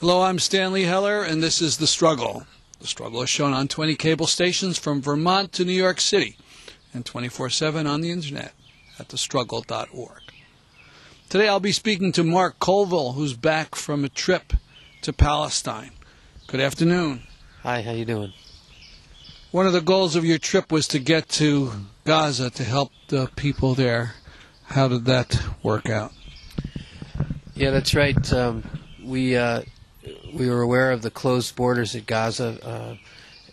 Hello, I'm Stanley Heller, and this is The Struggle. The Struggle is shown on 20 cable stations from Vermont to New York City and 24/7 on the internet at thestruggle.org. Today I'll be speaking to Mark Colville, who's back from a trip to Palestine. Good afternoon. Hi, how you doing? One of the goals of your trip was to get to Gaza to help the people there. How did that work out? Yeah, that's right. We were aware of the closed borders at Gaza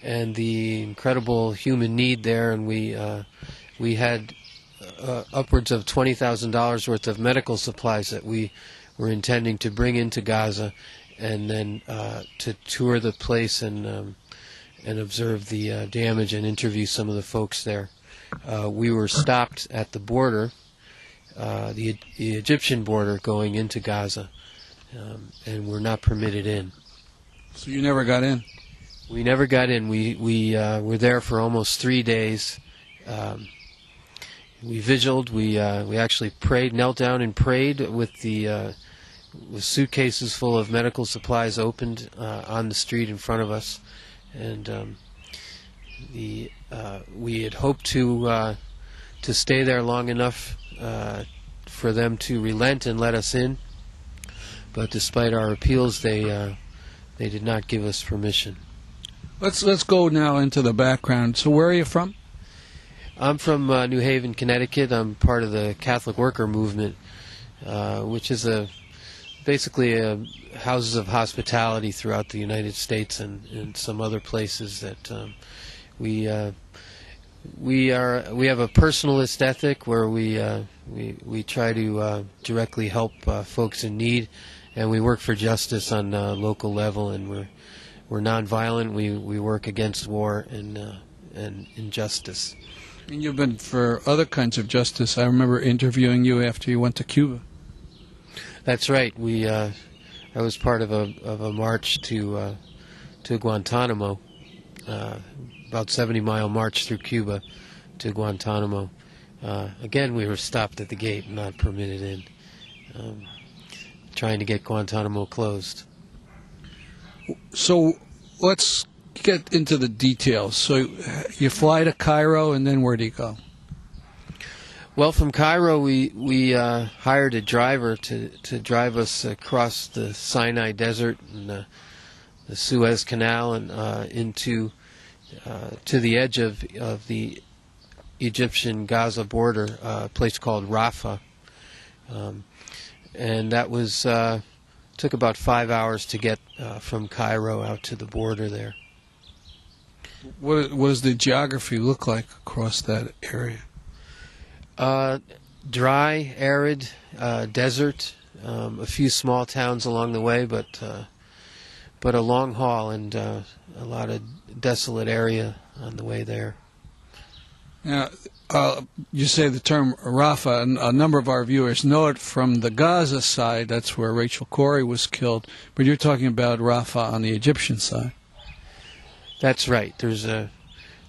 and the incredible human need there, and we had upwards of $20,000 worth of medical supplies that we were intending to bring into Gaza, and then to tour the place and observe the damage and interview some of the folks there. We were stopped at the border, the Egyptian border going into Gaza, and we're not permitted in. So you never got in? We never got in. We were there for almost 3 days. We vigiled. We actually prayed, knelt down and prayed with suitcases full of medical supplies opened on the street in front of us, and we had hoped to stay there long enough for them to relent and let us in. But despite our appeals, they did not give us permission. Let's go now into the background. So where are you from? I'm from New Haven, Connecticut. I'm part of the Catholic Worker Movement, which is basically houses of hospitality throughout the United States and some other places that we have a personalist ethic where we try to directly help folks in need. And we work for justice on a local level, and we're nonviolent. We work against war and injustice. And you've been for other kinds of justice. I remember interviewing you after you went to Cuba. That's right. I was part of a march to Guantanamo, about 70-mile march through Cuba to Guantanamo. Again, we were stopped at the gate, not permitted in. Trying to get Guantanamo closed. So let's get into the details. So you fly to Cairo, and then where do you go? Well, from Cairo, we hired a driver to drive us across the Sinai Desert and the Suez Canal and into to the edge of the Egyptian Gaza border, a place called Rafah. And that took about 5 hours to get from Cairo out to the border there. What does the geography look like across that area? Dry, arid, desert, a few small towns along the way, but a long haul and a lot of desolate area on the way there. Now, you say the term Rafah, and a number of our viewers know it from the Gaza side. That's where Rachel Corrie was killed. But you're talking about Rafah on the Egyptian side. That's right. There's an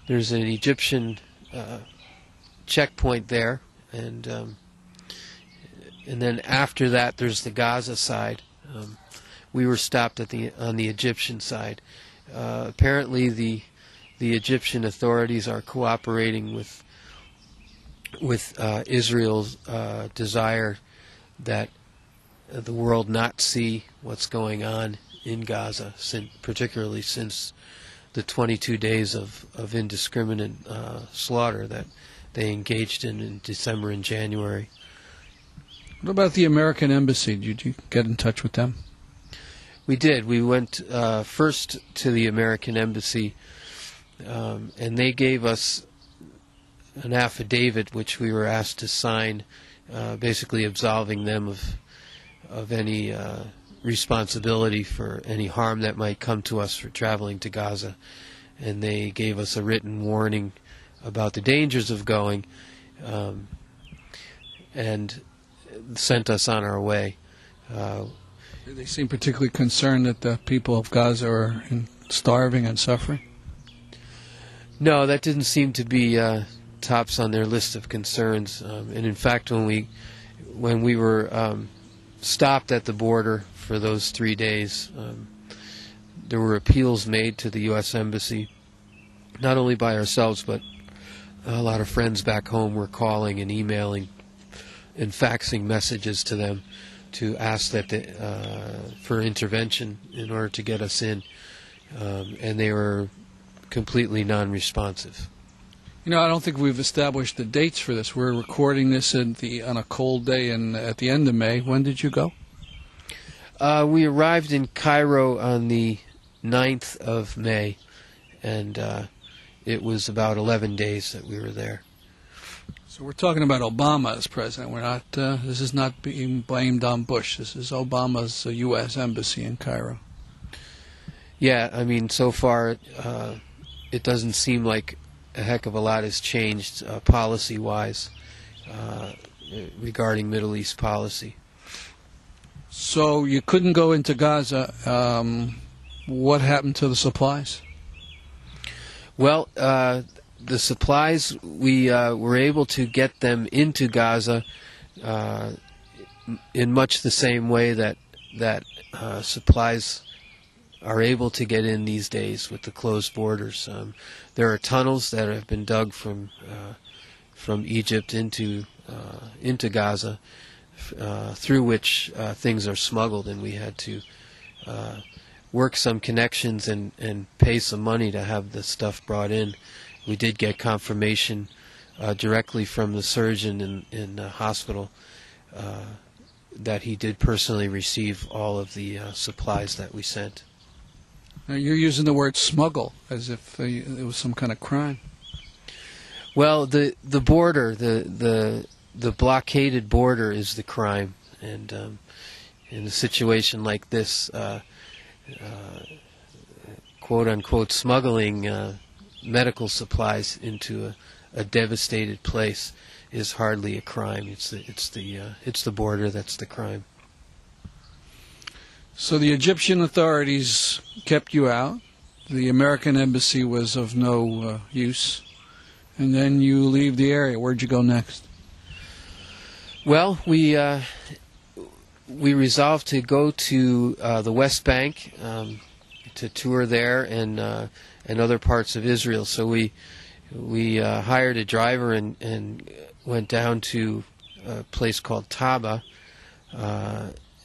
Egyptian checkpoint there, and then after that, there's the Gaza side. We were stopped on the Egyptian side. Apparently, the Egyptian authorities are cooperating with Israel's desire that the world not see what's going on in Gaza, particularly since the 22 days of indiscriminate slaughter that they engaged in December and January. What about the American Embassy? Did you get in touch with them? We did. We went first to the American Embassy, and they gave us an affidavit which we were asked to sign, basically absolving them of any responsibility for any harm that might come to us for traveling to Gaza. And they gave us a written warning about the dangers of going, and sent us on our way. They seem particularly concerned that the people of Gaza are starving and suffering? No, that didn't seem to be tops on their list of concerns. And in fact, when we were stopped at the border for those 3 days. There were appeals made to the U.S. Embassy, not only by ourselves, but a lot of friends back home were calling and emailing and faxing messages to them to ask that for intervention in order to get us in, and they were completely non-responsive. You know, I don't think we've established the dates for this. We're recording this on a cold day at the end of May. When did you go? We arrived in Cairo on the 9th of May, and it was about 11 days that we were there. So we're talking about Obama as president. We're not. This is not being blamed on Bush. This is Obama's U.S. embassy in Cairo. Yeah, I mean, so far it doesn't seem like a heck of a lot has changed policy-wise regarding Middle East policy. So you couldn't go into Gaza. What happened to the supplies? Well, the supplies, we were able to get them into Gaza in much the same way that supplies are able to get in these days with the closed borders. There are tunnels that have been dug from Egypt into Gaza, through which things are smuggled, and we had to work some connections and pay some money to have the stuff brought in. We did get confirmation directly from the surgeon in the hospital that he did personally receive all of the supplies that we sent. Now you're using the word smuggle as if it was some kind of crime. Well, the border, the blockaded border is the crime, and in a situation like this, quote unquote, smuggling medical supplies into a devastated place is hardly a crime. It's the border that's the crime. So the Egyptian authorities kept you out. The American embassy was of no use. And then you leave the area. Where'd you go next? Well, we resolved to go to the West Bank to tour there and other parts of Israel. So we hired a driver and went down to a place called Taba,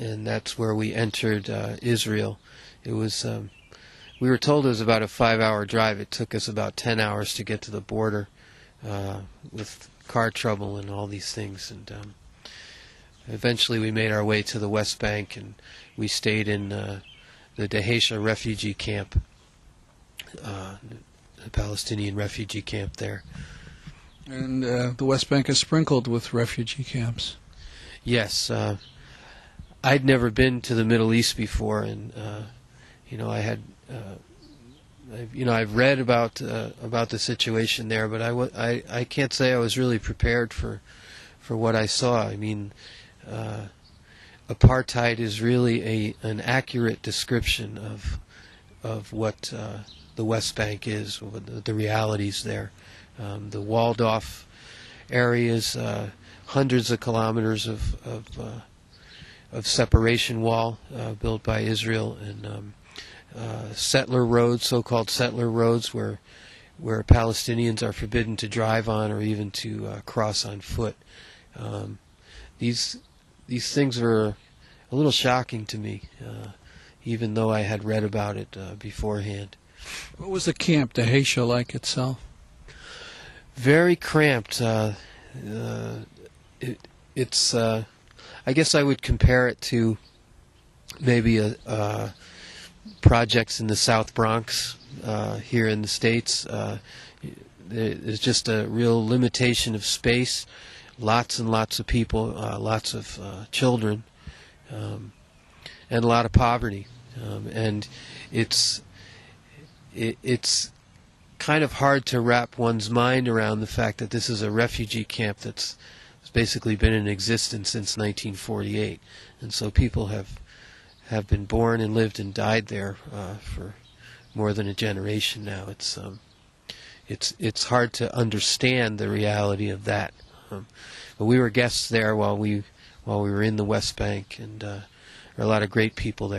and that's where we entered Israel. It was we were told it was about a 5-hour drive. It took us about 10 hours to get to the border with car trouble and all these things, and eventually we made our way to the West Bank, and we stayed in the Dheisheh refugee camp, the Palestinian refugee camp there. And the West Bank is sprinkled with refugee camps. Yes. I'd never been to the Middle East before, and I had, I've read about the situation there, but I can't say I was really prepared for what I saw. I mean, apartheid is really an accurate description of what the West Bank is, the realities there. The walled-off areas, hundreds of kilometers of separation wall built by Israel, and settler roads, so-called settler roads, where Palestinians are forbidden to drive on or even to cross on foot. These things were a little shocking to me, even though I had read about it beforehand. What was the camp, Dheisheh, like itself? Very cramped. It's I guess I would compare it to maybe projects in the South Bronx here in the States. There's just a real limitation of space, lots and lots of people, lots of children, and a lot of poverty. And it's kind of hard to wrap one's mind around the fact that this is a refugee camp that's basically been in existence since 1948, and so people have been born and lived and died there for more than a generation now. It's hard to understand the reality of that. But we were guests there while we while we were in the West Bank, and there are a lot of great people there.